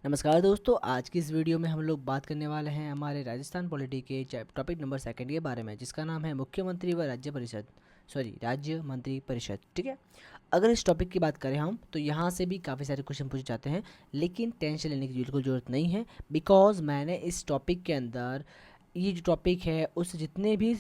नमस्कार दोस्तों, आज की इस वीडियो में हम लोग बात करने वाले हैं हमारे राजस्थान पॉलिटी के टॉपिक नंबर 2 के बारे में, जिसका नाम है मुख्यमंत्री व राज्य मंत्री परिषद। ठीक है। अगर इस टॉपिक की बात करें हम, तो यहाँ से भी काफ़ी सारे क्वेश्चन पूछे जाते हैं, लेकिन टेंशन लेने की बिल्कुल ज़रूरत नहीं है। बिकॉज मैंने इस टॉपिक के अंदर ये जो टॉपिक है उस जितने भी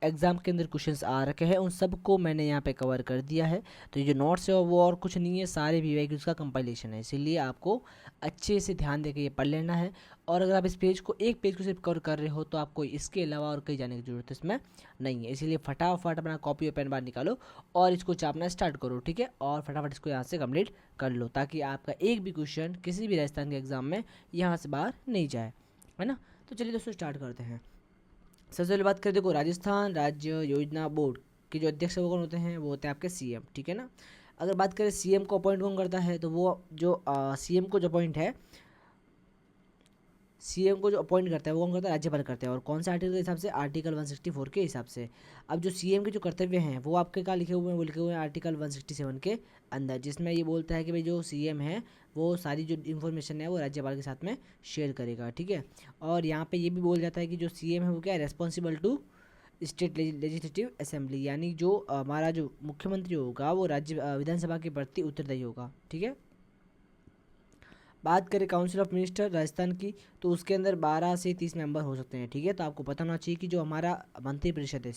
एग्ज़ाम के अंदर क्वेश्चंस आ रखे हैं उन सबको मैंने यहाँ पे कवर कर दिया है। तो ये जो नोट्स है वो और कुछ नहीं है, सारे वीआईक्यूज़ का कंपाइलेशन है, इसीलिए आपको अच्छे से ध्यान देकर ये पढ़ लेना है। और अगर आप इस पेज को एक पेज को सिर्फ कवर कर रहे हो तो आपको इसके अलावा और कहीं जाने की ज़रूरत इसमें नहीं है। इसीलिए फटाफट अपना कॉपी और पेन बाहर निकालो और इसको छापना स्टार्ट करो। ठीक है। और फटाफट इसको यहाँ से कंप्लीट कर लो, ताकि आपका एक भी क्वेश्चन किसी भी राजस्थान के एग्ज़ाम में यहाँ से बाहर नहीं जाए, है ना। तो चलिए दोस्तों स्टार्ट करते हैं। सबसे पहले बात करें, देखो राजस्थान राज्य योजना बोर्ड के जो अध्यक्ष वो कौन होते हैं, वो होते हैं आपके सीएम। ठीक है ना। अगर बात करें सीएम को अपॉइंट कौन करता है, तो वो जो सीएम को जो अपॉइंट है, सीएम को जो अपॉइंट करता है वो कौन करता है, राज्यपाल करते हैं। और कौन सा आर्टिकल के हिसाब से, आर्टिकल 164 के हिसाब से। अब जो सीएम के जो कर्तव्य हैं वो आपके कहाँ लिखे हुए हैं, वो लिखे हुए हैं आर्टिकल 167 के अंदर, जिसमें ये बोलता है कि भाई जो सीएम है वो सारी जो इन्फॉर्मेशन है वो राज्यपाल के साथ में शेयर करेगा। ठीक है। और यहाँ पे ये भी बोल जाता है कि जो सीएम है वो क्या है, responsible to state legislative assembly, यानी जो हमारा जो मुख्यमंत्री होगा वो राज्य विधानसभा के प्रति उत्तरदायी होगा। ठीक है। बात करें काउंसिल ऑफ मिनिस्टर राजस्थान की, तो उसके अंदर 12 से 30 मेंबर हो सकते हैं। ठीक है। तो आपको पता होना चाहिए कि जो हमारा मंत्री परिषद है,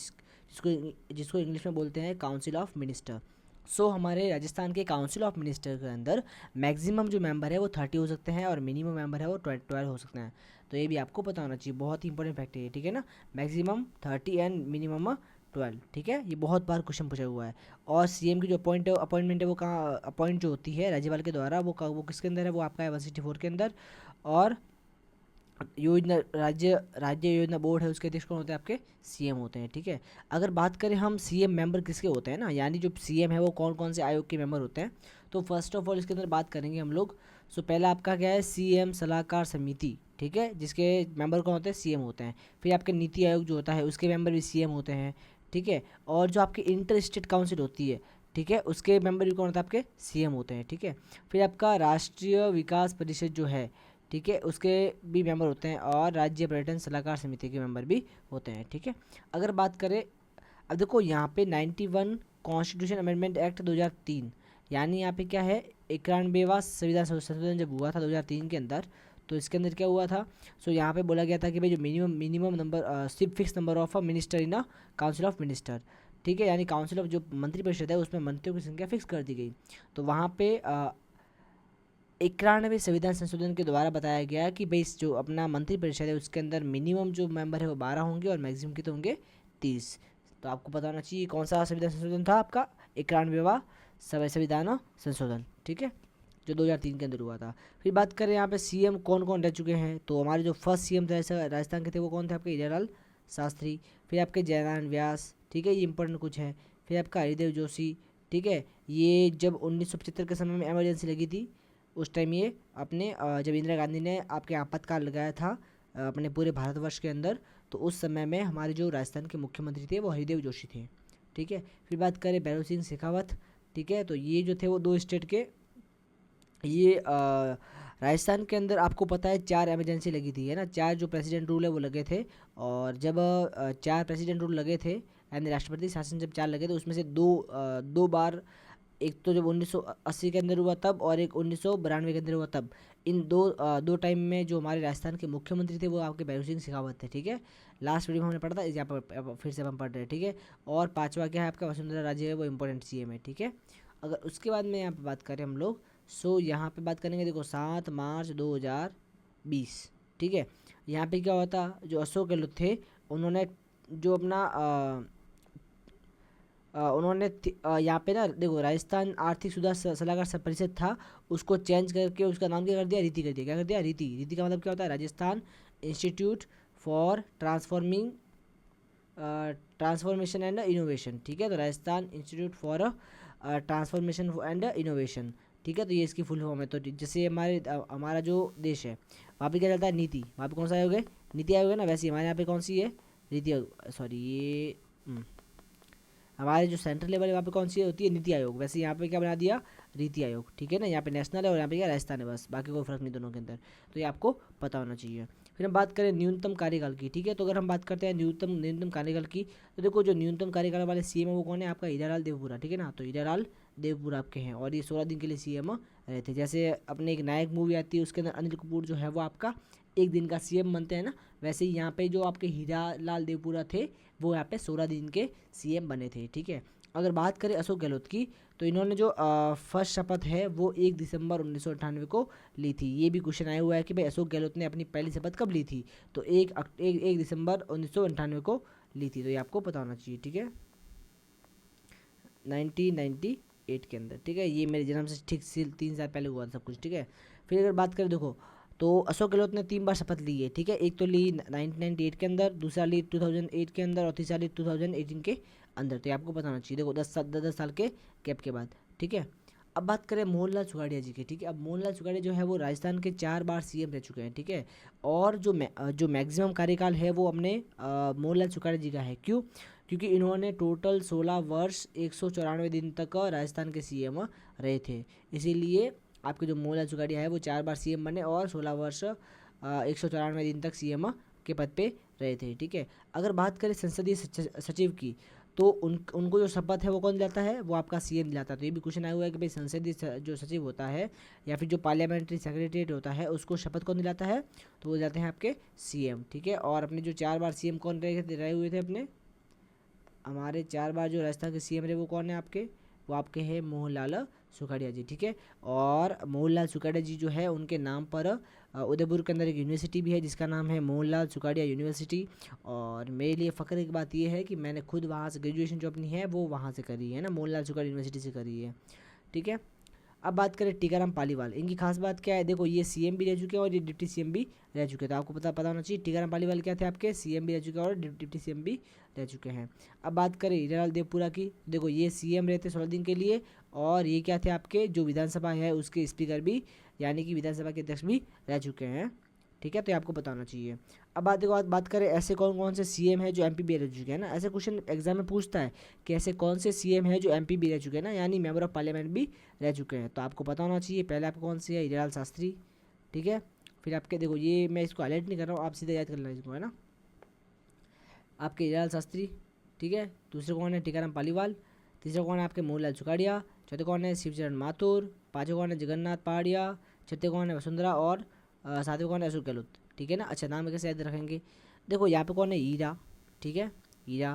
जिसको इंग्लिश में बोलते हैं काउंसिल ऑफ मिनिस्टर। सो हमारे राजस्थान के काउंसिल ऑफ मिनिस्टर के अंदर मैक्सिमम जो मेंबर है वो 30 हो सकते हैं और मिनिमम मेंबर है वो 12 हो सकते हैं। तो ये भी आपको पता होना चाहिए, बहुत ही इंपॉर्टेंट फैक्ट है ये। ठीक है ना। Maximum 30 and minimum 12। ठीक है। ये बहुत बार क्वेश्चन पूछा हुआ है। और सीएम की जो अपॉइंटमेंट है वो कहाँ अपॉइंट जो होती है राज्यपाल के द्वारा, वो किसके अंदर है, वो आपका है 164 के अंदर। और योजना राज्य योजना बोर्ड है, उसके अध्यक्ष कौन होते हैं, आपके सीएम होते हैं। ठीक है। अगर बात करें हम सीएम मेंबर किसके होते हैं ना, यानी जो सीएम है वो कौन कौन से आयोग के मेंबर होते हैं, तो फर्स्ट ऑफ ऑल इसके अंदर बात करेंगे हम लोग। सो पहला आपका क्या है, सीएम सलाहकार समिति। ठीक है। जिसके मेंबर कौन होते हैं, सीएम होते हैं। फिर आपके नीति आयोग जो होता है उसके मेंबर भी सीएम होते हैं। ठीक है। और जो आपकी इंटर स्टेट काउंसिल होती है, ठीक है, उसके मेंबर भी कौन होता है, आपके सीएम होते हैं। ठीक है। फिर आपका राष्ट्रीय विकास परिषद जो है, ठीक है, उसके भी मेंबर होते हैं। और राज्य पर्यटन सलाहकार समिति के मेंबर भी होते हैं। ठीक है। अगर बात करें, अब देखो यहाँ पे 91 कॉन्स्टिट्यूशन अमेंडमेंट एक्ट 2003, यानी यहाँ पे क्या है, 91वां संविधान संशोधन जब हुआ था 2003 के अंदर, तो इसके अंदर क्या हुआ था। सो यहाँ पे बोला गया था कि भाई जो मिनिमम नंबर सिर्फ fix number of minister in a council of minister. ठीक है। यानी काउंसिल ऑफ जो मंत्रिपरिषद है उसमें मंत्रियों की संख्या फिक्स कर दी गई। तो वहाँ पे 91वें संविधान संशोधन के द्वारा बताया गया कि भाई जो अपना मंत्रिपरिषद है उसके अंदर मिनिमम जो मेंबर है वो 12 होंगे और मैक्सिमम कितने होंगे, 30। तो आपको पता होना चाहिए कौन सा संविधान संशोधन था, आपका 91वां संविधान संशोधन। ठीक है, जो 2003 के अंदर हुआ था। फिर बात करें यहाँ पे सीएम कौन कौन रह चुके हैं, तो हमारे जो फर्स्ट सीएम थे राजस्थान के थे वो कौन थे, आपके हिरालाल शास्त्री। फिर आपके जयनारायण व्यास। ठीक है, ये इंपॉर्टेंट कुछ है। फिर आपका हरिदेव जोशी। ठीक है, ये जब 1975 के समय में इमरजेंसी लगी थी उस टाइम ये अपने जब इंदिरा गांधी ने आपके आपातकाल लगाया था अपने पूरे भारतवर्ष के अंदर, तो उस समय में हमारे जो राजस्थान के मुख्यमंत्री थे वो हरिदेव जोशी थे। ठीक है। फिर बात करें भैरव सिंह शेखावत। ठीक है, तो ये जो थे वो 2 स्टेट के, ये राजस्थान के अंदर आपको पता है 4 इमरजेंसी लगी थी, है ना, 4 जो प्रेसिडेंट रूल है वो लगे थे। और जब 4 प्रेसिडेंट रूल लगे थे यानी राष्ट्रपति शासन जब 4 लगे थे, उसमें से दो बार, एक तो जब 1980 के अंदर हुआ तब, और एक 1992 के अंदर हुआ तब। इन दो टाइम में जो हमारे राजस्थान के मुख्यमंत्री थे वो आपके भैरव सिंह शेखावत थे। ठीक है। लास्ट वीडियो में हमने पढ़ा था, इस यहाँ पर फिर से हम पढ़ रहे हैं। ठीक है। और 5वां क्या है आपका, वसुंधरा राजे है, वो इंपॉर्टेंट सीएम है। ठीक है। अगर उसके बाद में यहाँ पे बात करें हम लोग, सो यहाँ पे बात करेंगे, देखो 7 मार्च 2020। ठीक है। यहाँ पे क्या होता, जो अशोक गहलोत थे उन्होंने जो अपना यहाँ पे ना देखो, राजस्थान आर्थिक सुधार सलाहकार परिषद था, उसको चेंज करके उसका नाम क्या कर दिया, रीति कर दिया। क्या कर दिया, रीति। रीति का मतलब क्या होता है, Rajasthan institute for transformation and innovation. ठीक है, तो Rajasthan institute for transformation and innovation. ठीक है, तो ये इसकी फुल फॉर्म है। तो जैसे हमारा जो देश है वहाँ पे क्या चलता है, नीति। वहाँ पे कौन सा आयोग है, नीति आयोग है ना, वैसे ही हमारे यहाँ पे कौन सी है, रीति आयोग। सॉरी, ये हमारे जो सेंट्रल लेवल है वहाँ पे कौन सी होती है, नीति आयोग। वैसे यहाँ पे क्या बना दिया, नीति आयोग, ठीक है ना। यहाँ पे नेशनल है और यहाँ पे क्या राजस्थान है, बस बाकी कोई फर्क नहीं दोनों के अंदर। तो ये आपको पता होना चाहिए। फिर हम बात करें न्यूनतम कार्यकाल की, ठीक है। तो अगर हम बात करते हैं न्यूनतम कार्यकाल की, तो देखो जो न्यूनतम कार्यकाल वाले सीएम है वो कौन है, आपका हीरालाल देवपुरा, ठीक है ना। तो हीरालाल देवपुरा आपके हैं और ये 16 दिन के लिए सीएम रहे थे। जैसे अपने एक नायक मूवी आती है उसके अंदर अनिल कपूर जो है वो आपका एक दिन का सीएम बनते हैं ना, वैसे ही यहाँ पे जो आपके हीरालाल देवपुरा थे वो यहाँ पे 16 दिन के सीएम बने थे, ठीक है। अगर बात करें अशोक गहलोत की, तो इन्होंने जो फर्स्ट शपथ है वो 1 दिसंबर 1998 को ली थी। ये भी क्वेश्चन आया हुआ है कि भाई अशोक गहलोत ने अपनी पहली शपथ कब ली थी, तो 1 दिसंबर 1998 को ली थी। तो ये आपको पता होना चाहिए, ठीक है, 1998 के अंदर, ठीक है। ये मेरे जन्म से ठीक 3 साल पहले हुआ था सब कुछ, ठीक है। फिर अगर बात करें देखो, तो अशोक गहलोत ने 3 बार शपथ ली है, ठीक है। एक तो ली 1998 के अंदर, दूसरा ली 2008 के अंदर और तीसरा ली 2018 के अंदर। तो ये आपको बताना चाहिए, देखो 10 साल के गैप के बाद, ठीक है। अब बात करें मोहनलाल सुखाड़िया जी की, ठीक है। अब मोहनलाल सुखाड़िया जो है वो राजस्थान के 4 बार सीएम रह चुके हैं, ठीक है। और जो मैक्सिमम कार्यकाल है वो अपने मोहनलाल सुखाड़िया जी का है। क्यों? क्योंकि इन्होंने टोटल 16 वर्ष 194 दिन तक राजस्थान के सीएम रहे थे। इसीलिए आपके जो मोहनलाल सुखाड़िया है वो 4 बार सीएम बने और 16 वर्ष 194 दिन तक सीएम के पद पे रहे थे, ठीक है। अगर बात करें संसदीय सचिव की, तो उनको जो शपथ है वो कौन दिलाता है, वो आपका सीएम दिलाता है। तो ये भी क्वेश्चन आया हुआ है कि भाई संसदीय जो सचिव होता है या फिर जो पार्लियामेंट्री सेक्रेटरीट होता है उसको शपथ कौन दिलाता है, तो वो दिलाते हैं आपके सीएम, ठीक है। और अपने जो 4 बार सीएम कौन रहे हुए थे अपने, हमारे 4 बार जो राजस्थान के सीएम रहे वो कौन है आपके, वो आपके हैं मोहनलाल सुखाड़िया जी, ठीक है। और मोहनलाल सुखाड़िया जी जो है उनके नाम पर उदयपुर के अंदर एक यूनिवर्सिटी भी है जिसका नाम है मोहनलाल सुखाड़िया यूनिवर्सिटी। और मेरे लिए फ़ख्र की बात यह है कि मैंने खुद वहाँ से ग्रेजुएशन जो अपनी है वो वहाँ से करी है ना, मोहनलाल सुखाड़िया यूनिवर्सिटी से करी है, ठीक है। अब बात करें टीकाराम पालीवाल, इनकी खास बात क्या है, देखो ये सीएम भी रह चुके हैं और ये डिप्टी सीएम भी रह चुके हैं। तो आपको पता होना चाहिए टीकाराम पालीवाल क्या थे, आपके सीएम भी रह चुके हैं और डिप्टी सीएम भी रह चुके हैं। अब बात करें हीरालाल देवपुरा की, देखो ये सीएम रहते 16 दिन के लिए और ये क्या थे आपके जो विधानसभा है उसके स्पीकर भी, यानी कि विधानसभा के अध्यक्ष भी रह चुके हैं, ठीक है। तो ये आपको पता होना चाहिए। अब बात करें ऐसे कौन कौन से सीएम है जो एमपी भी रह चुके हैं ना, ऐसे क्वेश्चन एग्जाम में पूछता है कि ऐसे कौन से सीएम है जो एमपी भी रह चुके हैं ना, यानी मेंबर ऑफ पार्लियामेंट भी रह चुके हैं। तो आपको पता होना चाहिए पहले आपको कौन सी है, हीरालाल शास्त्री, ठीक है। फिर आपके देखो ये मैं इसको हाईलाइट नहीं कर रहा हूँ, आप सीधे याद कर लेना इसको, है ना। आपके हीरालाल शास्त्री, ठीक है। दूसरे कौन है, टीकाराम पालीवाल। तीसरा कौन है आपके मोहनलाल सुखाड़िया। चौथे कौन है, शिवचरण माथुर। पाँचवें कौन है, जगन्नाथ पहाड़िया। छठे कौन है, वसुंधरा। और सातवें कौन है, अशोक गहलोत, ठीक है ना। अच्छा नाम कैसे याद रखेंगे, देखो यहाँ पे कौन है, हीरा, ठीक है, हीरा।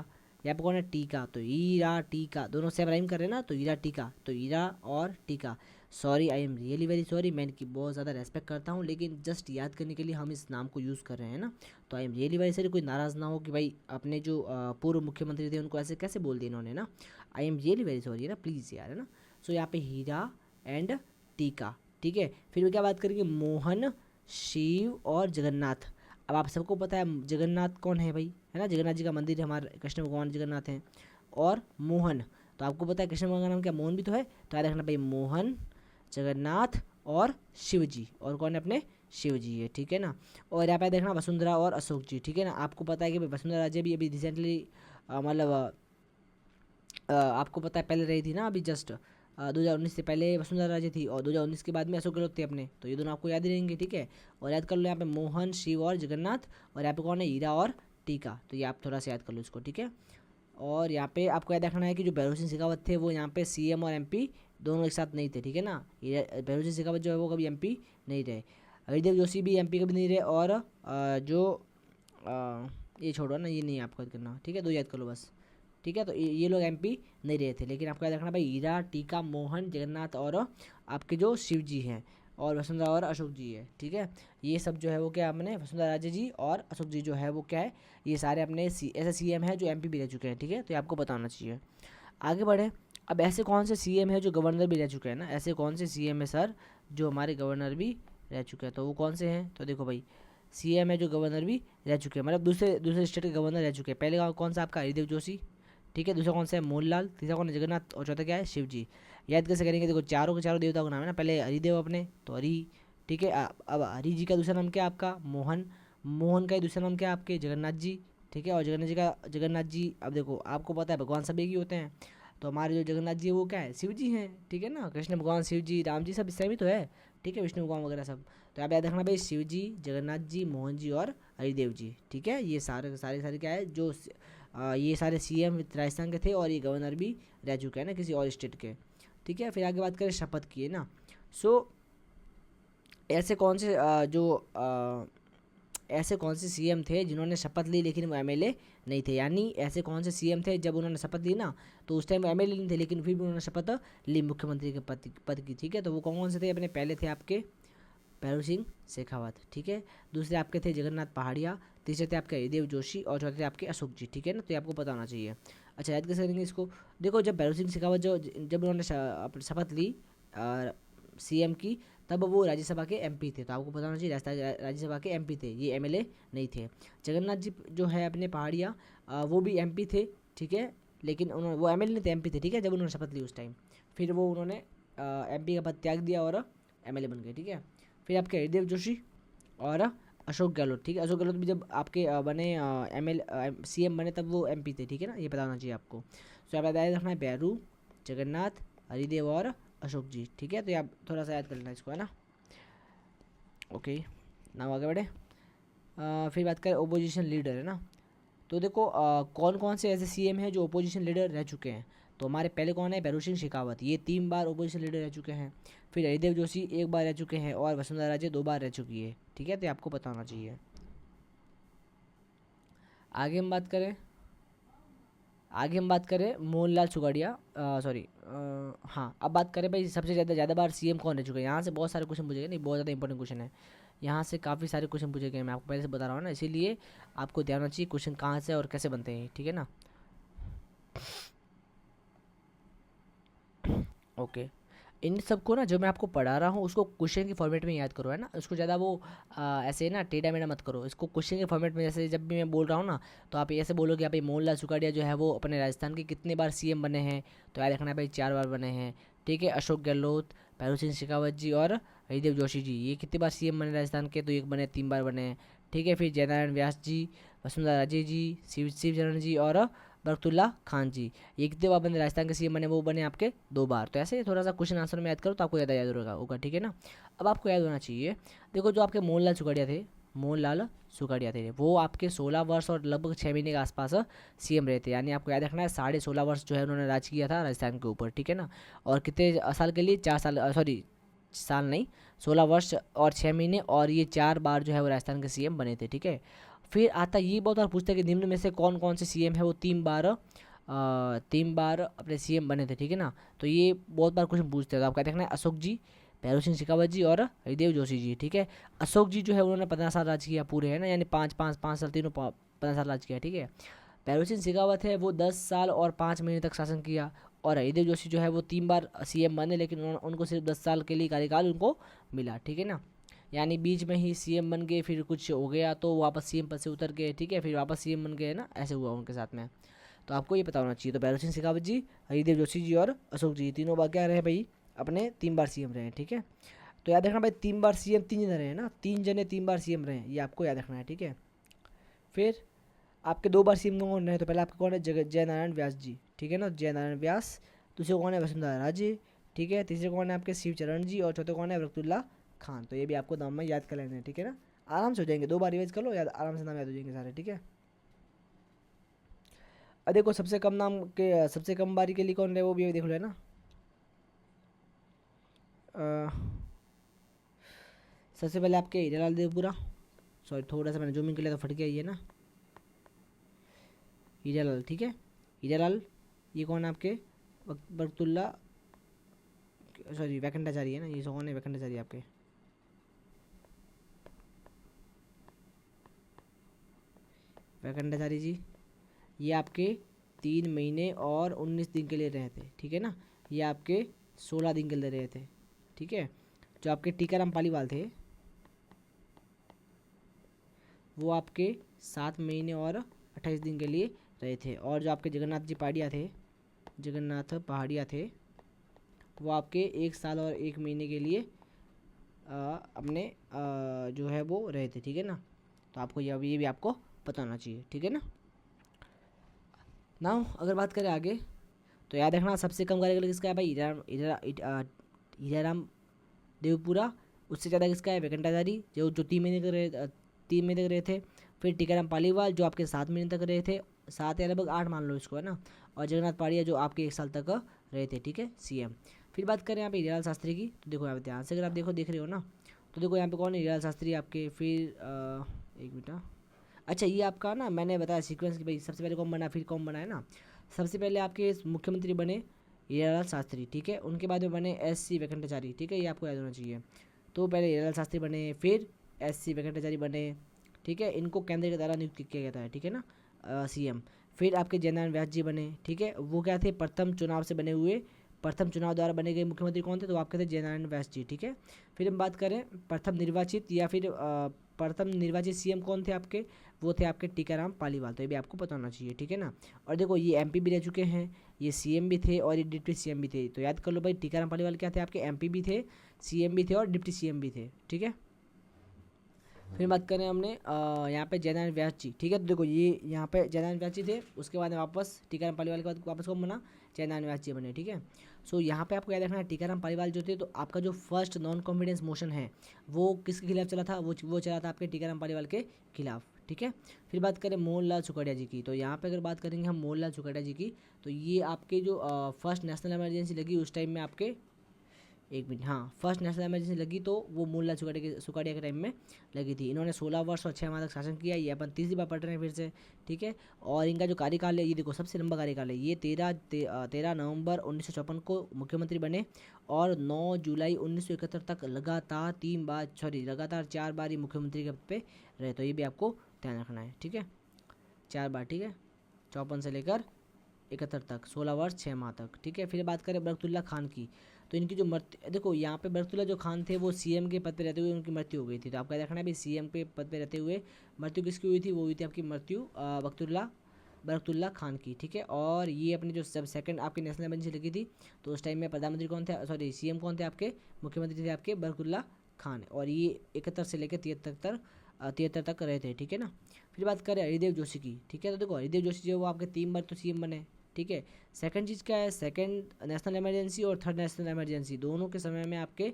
यहाँ पे कौन है, टीका। तो हीरा टीका दोनों सेम राइम कर रहे हैं ना, तो हीरा टीका, तो हीरा और टीका। Sorry, I am really very sorry, मैं इनकी बहुत ज़्यादा रेस्पेक्ट करता हूँ लेकिन जस्ट याद करने के लिए हम इस नाम को यूज़ कर रहे हैं ना। तो I am really very sorry, कोई नाराज़ ना हो कि भाई अपने जो पूर्व मुख्यमंत्री थे उनको ऐसे कैसे बोल दिया इन्होंने ना। I am really very sorry है ना, प्लीज़ यार, है ना। सो यहाँ पे हीरा एंड टीका, ठीक है। फिर क्या बात करेंगे, मोहन, शिव और जगन्नाथ। अब आप सबको पता है जगन्नाथ कौन है भाई, है ना, जगन्नाथ जी का मंदिर है, हमारे कृष्ण भगवान जगन्नाथ हैं। और मोहन, तो आपको पता है कृष्ण भगवान का नाम क्या, मोहन भी तो है। तो याद रखना भाई मोहन, जगन्नाथ और शिव जी। और कौन है अपने, शिव जी है, ठीक है ना। और यहाँ पे देखना वसुंधरा और अशोक जी, ठीक है ना। आपको पता है कि भाई वसुंधरा राजे भी अभी रिसेंटली मतलब आपको पता है पहले रही थी ना, अभी जस्ट 2019 से पहले वसुंधरा राजे थी और 2019 के बाद में अशोक गहलोत थे अपने। तो ये दोनों आपको याद ही रहेंगे, ठीक है। और याद कर लो यहाँ पे मोहन, शिव और जगन्नाथ। और यहाँ पे कौन है, हीरा और टीका। तो ये आप थोड़ा सा याद कर लो इसको, ठीक है। और यहाँ पे आपको याद रखना है कि जो भैरव सिंह शेखावत थे वो यहाँ पे सीएम और एमपी दोनों एक साथ नहीं थे, ठीक है ना। भैरव सिंह शेखावत जो है वो कभी एमपी नहीं रहे। हरिदेव जोशी भी एमपी कभी नहीं रहे। और ये छोड़ो ना, ये नहीं आपको याद करना, ठीक है, 2 याद कर लो बस, ठीक है। तो ये लोग एमपी नहीं रहे थे, लेकिन आपको याद रखना भाई हीरा, टीका, मोहन, जगन्नाथ और आपके जो शिव जी हैं और वसुंधरा और अशोक जी है, ठीक है। ये सब जो है वो क्या अपने वसुंधरा राजे जी और अशोक जी जो है वो क्या है, ये सारे अपने ऐसे सीएम है जो एमपी भी रह चुके हैं, ठीक है। तो ये आपको बताना चाहिए। आगे बढ़े, अब ऐसे कौन से सीएम है जो गवर्नर भी रह चुके हैं ना, ऐसे कौन से सीएम है सर जो हमारे गवर्नर भी रह चुके हैं, तो वो कौन से हैं, तो देखो भाई सीएम है जो गवर्नर भी रह चुके हैं, मतलब दूसरे दूसरे स्टेट के गवर्नर रह चुके हैं। पहले कौन सा आपका हरिदेव जोशी, ठीक है। दूसरा कौन सा है, मोहनलाल। तीसरा कौन है, जगन्नाथ। और चौथा क्या है, शिव जी। याद कैसे करेंगे, देखो चारों के चारों देवताओं का नाम है ना, पहले हरिदेव अपने, तो हरि, ठीक है। अब हरि जी का दूसरा नाम क्या है आपका, मोहन। मोहन का दूसरा नाम क्या है आपके, जगन्नाथ जी, ठीक है। और जगन्नाथ जी, अब देखो आपको पता है भगवान सब एक ही होते हैं, तो हमारे जो जगन्नाथ जी वो क्या है, शिव जी हैं, ठीक है ना। कृष्ण भगवान, शिव जी, राम जी सब सेम ही तो है, ठीक है, विष्णु भगवान वगैरह सब। तो आप याद रखना भाई, शिव जी, जगन्नाथ जी, मोहन जी और हरिदेव जी, ठीक है। ये सारे सारे सारे क्या है, जो ये सारे सीएम राजस्थान के थे, और ये गवर्नर भी रह चुके हैं ना किसी और स्टेट के, ठीक है। फिर आगे बात करें शपथ की, है ना। सो ऐसे कौन से ऐसे कौन से सीएम थे जिन्होंने शपथ ली लेकिन वो एमएलए नहीं थे, यानी ऐसे कौन से सीएम थे जब उन्होंने शपथ ली ना, तो उस टाइम वो एमएलए नहीं थे लेकिन फिर भी उन्होंने शपथ ली मुख्यमंत्री के पद की, ठीक है। तो वो कौन कौन से थे अपने, पहले थे आपके भैरव सिंह शेखावत, ठीक है। दूसरे आपके थे जगन्नाथ पहाड़िया, तीसरे थे आपके हरिदेव जोशी, और चौथे थे आपके अशोक जी, ठीक है ना। तो ये आपको पता होना चाहिए। अच्छा, याद कैसे करेंगे इसको, देखो जब भैरव सिंह शेखावत जब उन्होंने शपथ ली सीएम की, तब वो राज्यसभा के एमपी थे, तो आपको पता होना चाहिए राज्यसभा के एमपी थे, ये एमएलए नहीं थे। जगन्नाथ जी जो है अपने पहाड़िया, वो भी एमपी थे, ठीक है, लेकिन उन्होंने, वो एमएलए नहीं थे, एमपी थे, ठीक है, जब उन्होंने शपथ ली उस टाइम। फिर वो उन्होंने एमपी का पद त्याग दिया और एमएलए बन गए, ठीक है। फिर आपके हरिदेव जोशी और अशोक गहलोत, ठीक है। अशोक गहलोत भी जब आपके बने सीएम बने तब वो एमपी थे, ठीक है ना, ये पता होना चाहिए आपको। तो आप याद रखना है भैरू, जगन्नाथ, हरिदेव और अशोक जी, ठीक है। तो आप थोड़ा सा याद कर लेना इसको, है ना। ओके, नाम आगे बढ़े। फिर बात करें ओपोजिशन लीडर, है ना। तो देखो कौन कौन से ऐसे सीएम हैं जो ओपोजिशन लीडर रह चुके हैं। तो हमारे पहले कौन है, भैरू सिंह शेखावत, ये 3 बार ओपोजिशन लीडर रह चुके हैं। फिर हरिदेव जोशी 1 बार रह चुके हैं, और वसुंधरा राजे 2 बार रह चुकी है, ठीक है। तो आपको पता होना चाहिए। आगे हम बात करें, मोहनलाल सुगाड़िया, सॉरी, हाँ, अब बात करें भाई सबसे ज़्यादा बार सीएम कौन रह चुके हैं। यहाँ से बहुत सारे क्वेश्चन पूछे गए, नहीं बहुत ज़्यादा इंपॉर्टेंट क्वेश्चन है, यहाँ से काफ़ी सारे क्वेश्चन पूछे गए, मैं आपको पहले से बता रहा हूँ ना, इसीलिए आपको ध्यान रखना चाहिए क्वेश्चन कहाँ से और कैसे बनते हैं, ठीक है ना। ओके, इन सबको ना जो मैं आपको पढ़ा रहा हूँ उसको क्वेश्चन के फॉर्मेट में याद करो, है ना। उसको ज़्यादा वो ऐसे ना टेढ़ा मेढ़ा मत करो, इसको क्वेश्चन के फॉर्मेट में, जैसे जब भी मैं बोल रहा हूँ ना, तो आप ऐसे बोलोगे भाई मोहनलाल सुखाड़िया जो है वो अपने राजस्थान के कितने बार सीएम बने हैं, तो याद रखना भाई 4 बार बने हैं, ठीक है। अशोक गहलोत, भैरू सिंह शेखावत जी और हरिदेव जोशी जी, ये कितने बार सीएम बने राजस्थान के, तो 1 बने, 3 बार बने हैं, ठीक है। फिर जयनारायण व्यास जी, वसुंधरा राजे जी, शिवचरण जी और बरकतुल्ला खान जी, ये कितने बार बने राजस्थान के सीएम बने, वो बने आपके 2 बार। तो ऐसे थोड़ा सा क्वेश्चन आंसर में याद करो तो आपको ज़्यादा याद होगा, ठीक है ना। अब आपको याद होना चाहिए, देखो जो आपके मोहनलाल सुखाड़िया थे, वो आपके 16 वर्ष और लगभग 6 महीने के आसपास सीएम रहे थे, यानी आपको याद रखना है 16.5 वर्ष जो है उन्होंने राज किया था राजस्थान के ऊपर, ठीक है ना। और कितने साल के लिए, 4 साल, सॉरी साल नहीं, 16 वर्ष और 6 महीने, और ये 4 बार जो है वो राजस्थान के सीएम बने थे, ठीक है। फिर आता ये बहुत बार पूछता है कि निम्न में से कौन कौन से सीएम है वो 3 बार अपने सीएम बने थे, ठीक है ना। तो ये बहुत बार क्वेश्चन पूछते हैं, तो आपका देखना है अशोक जी, भैरू सिंह शेखावत जी और हरिदेव जोशी जी, ठीक है। अशोक जी जो है उन्होंने 15 साल राज किया पूरे, है ना, यानी 5 साल, तीनों 15 साल राज किया, ठीक है। भैरू सिंह शेखावत है वो 10 साल और 5 महीने तक शासन किया, और हरिदेव जोशी जो है वो 3 बार सीएम बने, लेकिन उनको सिर्फ 10 साल के लिए कार्यकाल उनको मिला, ठीक है ना। यानी बीच में ही सीएम बन गए, फिर कुछ हो गया तो वापस सीएम पद से उतर गए, ठीक है, फिर वापस सीएम बन गए ना, ऐसे हुआ उनके साथ में। तो आपको ये पता होना चाहिए। तो भैरू सिंह शेखावत जी, हरिदेव जोशी जी और अशोक जी, तीनों बार क्या रहे भाई, अपने 3 बार सीएम रहे हैं, ठीक है। तो याद रखना भाई 3 बार सीएम 3 जने रहे हैं ना, 3 जने 3 बार सीएम रहे हैं, ये आपको याद रखना है, ठीक है। फिर आपके 2 बार सीएम कौन रहे, तो पहले आपके कौन है, जयनारायण व्यास जी, ठीक है ना, जयनारायण व्यास। दूसरे कौन है, वसुंधरा राजे, ठीक है। तीसरे कौन है आपके शिवचरण जी, और चौथे कौन है, बरकतुल्ला खान। तो ये भी आपको नाम में याद कर लेना है, ठीक है ना, आराम से हो जाएंगे, 2 बार रिवाइज कर लो, याद आराम से नाम याद हो जाएंगे सारे, ठीक है। अब देखो सबसे कम बारी के लिए कौन रहे वो भी देख लो, है ना। सबसे पहले आपके हीरालाल देवपुरा, सॉरी थोड़ा सा मैंने जूमिंग कर लिया तो फट गया ये ना, हीरालाल, ठीक है। हीरालाल, ये कौन है आपके, बरकतुल्ला, सॉरी वैकंठाचारी है ना, ये कौन है, वैकंठाचारी आपके, वैकंठाचारी जी, ये आपके 3 महीने और 19 दिन के लिए रहे थे, ठीक है ना। ये आपके 16 दिन के लिए रहे थे, ठीक है। जो आपके टीकाराम पालीवाल थे वो आपके 7 महीने और 28 दिन के लिए रहे थे, और जो आपके जगन्नाथ पहाड़िया थे वो आपके 1 साल और 1 महीने के लिए अपने जो है वो रहे थे, ठीक है ना। तो आपको ये भी आपको पता होना चाहिए, ठीक है ना। नाउ अगर बात करें आगे, तो याद रखना सबसे कम कार्यकाल किसका है भाई, हीराराम देवपुरा। उससे ज़्यादा किसका है, वेंकटाचारी, जो जो 3 महीने तक रहे, 3 महीने तक रहे थे। फिर टीकाराम पालीवाल जो आपके 7 महीने तक रहे थे, 7 या लगभग 8 मान लो इसको, है ना। और जगन्नाथ पाड़िया जो आपके 1 साल तक रहे थे, ठीक है, सीएम। फिर बात करें यहाँ पे हीरालाल शास्त्री की, तो देखो यहाँ पे ध्यान से अगर आप देखो, देख रहे हो ना, तो देखो यहाँ पे कौन है, हीरालाल शास्त्री आपके। फिर एक मिनट, अच्छा ये आपका ना मैंने बताया सीक्वेंस कि भाई सबसे पहले कौन बना फिर कौन बना, है ना। सबसे पहले आपके मुख्यमंत्री बने हीरालाल शास्त्री, ठीक है। उनके बाद में बने एस सी वेंकटाचारी, ठीक है, ये आपको याद होना चाहिए। तो पहले हीरालाल शास्त्री बने, फिर एस सी वेंकटाचारी बने, ठीक है। इनको केंद्र के द्वारा नियुक्त किया गया था, ठीक है ना, सीएम। फिर आपके जयनारायण व्यास जी बने, ठीक है। वो क्या थे, प्रथम चुनाव से बने हुए, प्रथम चुनाव द्वारा बने गए मुख्यमंत्री कौन थे, तो आपके थे जयनारायण व्यास जी, ठीक है। फिर हम बात करें प्रथम निर्वाचित या फिर प्रथम निर्वाचित सीएम कौन थे आपके, वो थे आपके टीकाराम पालीवाल। तो ये भी आपको पता होना चाहिए, ठीक है ना। और देखो ये एमपी भी रह चुके हैं, ये सीएम भी थे और ये डिप्टी सीएम भी थे। तो याद कर लो भाई, टीकाराम पालीवाल क्या थे, आपके एमपी भी थे, सीएम भी थे और डिप्टी सीएम भी थे, ठीक है। फिर बात करें हमने यहाँ पे जयनारायण व्यास जी, ठीक है। तो देखो ये यहाँ पे जयनारायण व्यास जी थे, उसके बाद में वापस टीकाराम पालीवाल के बाद वापस कौन बना, जयनारायण व्यास जी बने, ठीक है। सो यहाँ पे आपको याद रखना है टीकाराम पालीवाल जो थे, तो आपका जो फर्स्ट नॉन कॉन्फिडेंस मोशन है वो किसके खिलाफ चला था, वो चला था आपके टीकाराम पालीवाल के खिलाफ, ठीक है। फिर बात करें मोहनलाल सुखड़िया जी की, तो यहाँ पे अगर बात करेंगे हम मोहनलाल सुखड़िया जी की, तो ये आपके जो फर्स्ट नेशनल इमरजेंसी लगी उस टाइम में आपके, एक मिनट, हाँ, फर्स्ट नेशनल इमरजेंसी लगी तो वो मोहनलाल सुखाड़िया के टाइम में लगी थी। इन्होंने 16 वर्ष और 6 माह तक शासन किया। ये अपन तीसरी बार पढ़ रहे हैं फिर से, ठीक है। और इनका जो कार्यकाल है, ये देखो सबसे लंबा कार्यकाल है ये, 13 नवंबर 1954 को मुख्यमंत्री बने और 9 जुलाई 1971 तक लगातार 4 बार ये मुख्यमंत्री के पद पे रहे। तो ये भी आपको ध्यान रखना है, ठीक है, 4 बार, ठीक है, 54 से लेकर 71 तक, 16 वर्ष 6 माह तक, ठीक है। फिर बात करें बरकतुल्ला खान की, तो इनकी जो मृत्यु, देखो यहाँ पे बरकतुल्ला जो खान थे वो सीएम के पद पे रहते हुए उनकी मृत्यु हो गई थी। तो आपका देखना है भी सीएम के पद पे रहते हुए मृत्यु किसकी हुई थी, वो हुई थी आपकी मृत्यु बरकतुल्ला खान की, ठीक है। और ये अपने जो सब सेकंड आपकी नेशनल इमरजेंसी लगी थी, तो उस टाइम में प्रधानमंत्री कौन थे, सॉरी सीएम कौन थे आपके, मुख्यमंत्री थे आपके बरकतुल्ला खान। और ये 71 से लेकर 73 तक रहे थे, ठीक है ना। फिर बात करें हरिदेव जोशी की, ठीक है। तो देखो हरिदेव जोशी जो वो आपके 3 बार तो सीएम बने, ठीक है। सेकंड चीज़ क्या है, सेकंड नेशनल इमरजेंसी और थर्ड नेशनल इमरजेंसी दोनों के समय में आपके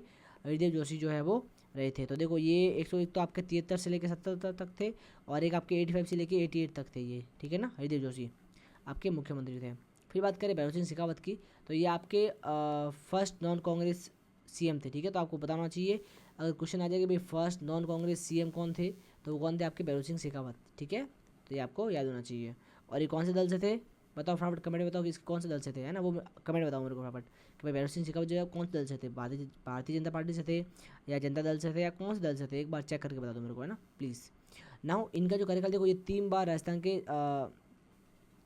हरिदेव जोशी जो है वो रहे थे। तो देखो ये 101 तो आपके 73 से लेकर 70 तक थे, और एक आपके 85 से लेकर 88 तक थे ये, ठीक है ना, हरिदेव जोशी आपके मुख्यमंत्री थे। फिर बात करें भैरव सिंह शेखावत की, तो ये आपके फर्स्ट नॉन कांग्रेस सीएम थे, ठीक है। तो आपको बताना चाहिए अगर क्वेश्चन आ जाएगा भाई फर्स्ट नॉन कांग्रेस सीएम कौन थे, तो वो कौन थे आपके भैरव सिंह शेखावत, ठीक है। तो ये आपको याद होना चाहिए। और ये कौन से दल से थे, बताओ फटाफट कमेंट में बताओ कि कौन से दल से थे, है ना, वो कमेंट में बताओ मेरे को फटाफट कि भाई भैरव सिंह शेखावत जो है कौन से दल से थे, भारतीय जनता पार्टी से थे या जनता दल से थे या कौन से दल से थे, एक बार चेक करके बता दो मेरे को, है ना प्लीज़। नाउ इनका जो कार्यकाल देखो, ये 3 बार राजस्थान के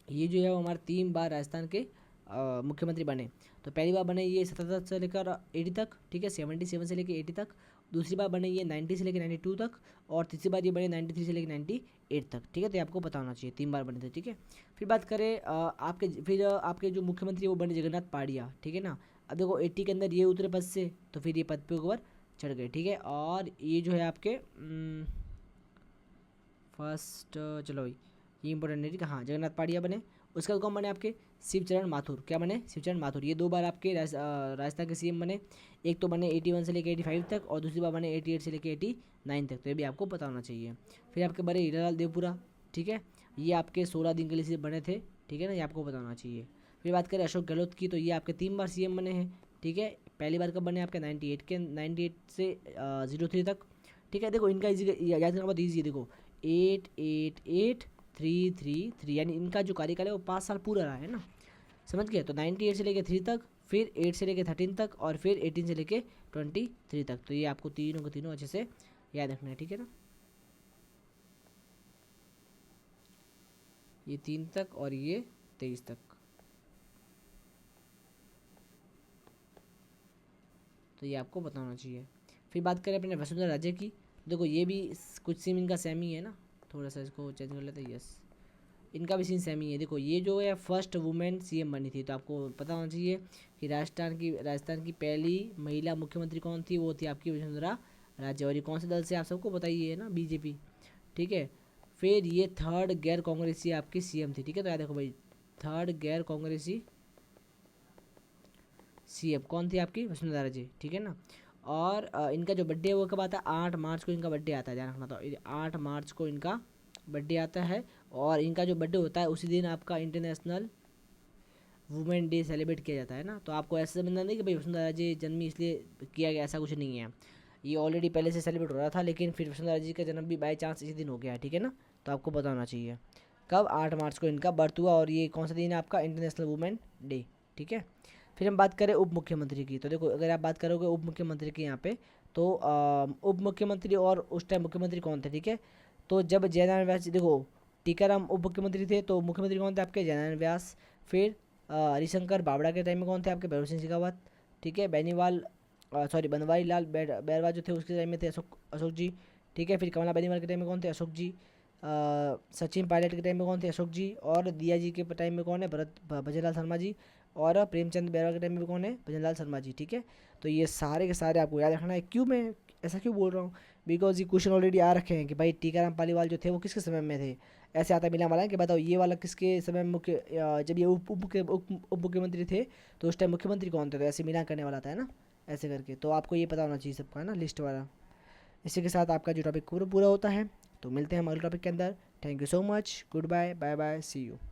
ये जो है वो हमारे 3 बार राजस्थान के मुख्यमंत्री बने। तो पहली बार बने ये 77 से लेकर 80 तक, ठीक है, 77 से लेकर 80 तक। दूसरी बार बने ये 90 से लेकर 92 तक, और तीसरी बार ये बने 93 से लेकर 98 तक, ठीक है। तो ये आपको पता होना चाहिए 3 बार बने थे, ठीक है। फिर बात करें आपके जो मुख्यमंत्री वो बने जगन्नाथ पाड़िया, ठीक है ना। अब देखो 80 के अंदर ये उतरे पद से, तो फिर ये पद पे ऊपर चढ़ गए, ठीक है। और ये जो है आपके फर्स्ट, चलो भाई ये इंपॉर्टेंट नहीं, हाँ, जगन्नाथ पाड़िया बने। उसके बाद कौन बने आपके, शिवचरण माथुर, क्या बने, शिवचरण माथुर। ये 2 बार आपके राजस्थान के सीएम बने। एक तो बने 81 से लेकर 85 तक, और दूसरी बार बने 88 से लेकर 89 तक। तो ये भी आपको पता होना चाहिए। फिर आपके बने हीरालाल देवपुरा, ठीक है, ये आपके 16 दिन के लिए बने थे, ठीक है ना, ये आपको पता होना चाहिए। फिर बात करें अशोक गहलोत की, तो ये आपके 3 बार सीएम बने हैं, ठीक है। पहली बार कब बने आपके 98 से 03 तक, ठीक है। देखो इनका याद करना बहुत ईजी है, देखो 8 8 8 3 3 3, यानी इनका जो कार्यकाल है वो 5 साल पूरा रहा है ना, समझ गए। तो 98 से लेकर 3 तक, फिर 8 से लेकर 13 तक, और फिर 18 से लेकर 23 तक। तो ये आपको तीनों के तीनों अच्छे से याद रखना है, ठीक है ना, ये 3 तक और ये 23 तक। तो ये आपको पता होना चाहिए। फिर बात करें अपने वसुंधरा राजे की, देखो ये भी कुछ सीन इनका सेम ही है ना, थोड़ा सा इसको चेंज कर लेते हैं, यस, इनका भी सीन सेम ही है। देखो ये जो है फर्स्ट वुमेन सीएम बनी थी, तो आपको पता होना चाहिए कि राजस्थान की पहली महिला मुख्यमंत्री कौन थी, वो थी आपकी वसुंधरा राजे। और ये कौन से दल से आप सबको पता ही है ना, बीजेपी, ठीक है। फिर ये थर्ड गैर कांग्रेसी आपकी सीएम थी, ठीक है। तो याद देखो भाई थर्ड गैर कांग्रेसी सीएम कौन थी आपकी? वसुंधरा राजे, ठीक है ना। और इनका जो बर्थडे है वो कब आता है? 8 मार्च को इनका बर्थडे आता है, ध्यान रखना। तो 8 मार्च को इनका बर्थडे आता है, और इनका जो बर्थडे होता है उसी दिन आपका इंटरनेशनल वुमेन डे सेलिब्रेट किया जाता है ना। तो आपको ऐसा समझना नहीं कि भाई वसुंधरा राजे जन्म इसलिए किया गया, ऐसा कुछ नहीं है। ये ऑलरेडी पहले से सेलिब्रेट हो रहा था, लेकिन फिर वसुंधरा जी का जन्म भी बाई चांस इसी दिन हो गया है, ठीक है ना। तो आपको पता होना चाहिए कब 8 मार्च को इनका बर्थ हुआ, और ये कौन सा दिन है आपका? इंटरनेशनल वुमेन डे, ठीक है। फिर हम बात करें उप मुख्यमंत्री की, तो देखो अगर आप बात करोगे उप मुख्यमंत्री की यहाँ पे, तो उप मुख्यमंत्री और उस टाइम मुख्यमंत्री कौन थे, ठीक है। तो जब जयनारायण व्यास जी, देखो टीकाराम उप मुख्यमंत्री थे, तो मुख्यमंत्री कौन थे आपके? जयनारायण व्यास। फिर हरिशंकर बावड़ा के टाइम में कौन थे आपके? भैरव सिंह शेखावत, ठीक है। बेनीवाल सॉरी बनवारी लाल बैरवा जो थे उसके टाइम में थे अशोक अशोक जी, ठीक है। फिर कमला बेनीवाल के टाइम में कौन थे? अशोक जी। सचिन पायलट के टाइम में कौन थे? अशोक जी। और दिया जी के टाइम में कौन है? भजनलाल शर्मा जी। और प्रेमचंद बैरवा के टाइम में कौन है? भजनलाल शर्मा जी, ठीक है। तो ये सारे के सारे आपको याद रखना है। क्यों मैं ऐसा क्यों बोल रहा हूँ? बिकॉज ये क्वेश्चन ऑलरेडी आ रखे हैं कि भाई टीकाराम पालीवाल जो थे वो किसके समय में थे। ऐसे आता मिला वाला है कि बताओ ये वाला किसके समय में मुख्य जब ये उप मुख्यमंत्री थे तो उस टाइम मुख्यमंत्री कौन थे, तो ऐसे मिलान करने वाला था, है ना, ऐसे करके। तो आपको ये पता होना चाहिए सबका, है ना, लिस्ट वाला। इसी के साथ आपका जो टॉपिक पूरा पूरा होता है। तो मिलते हैं हम अगले टॉपिक के अंदर। Thank you so much, goodbye, bye bye, see you.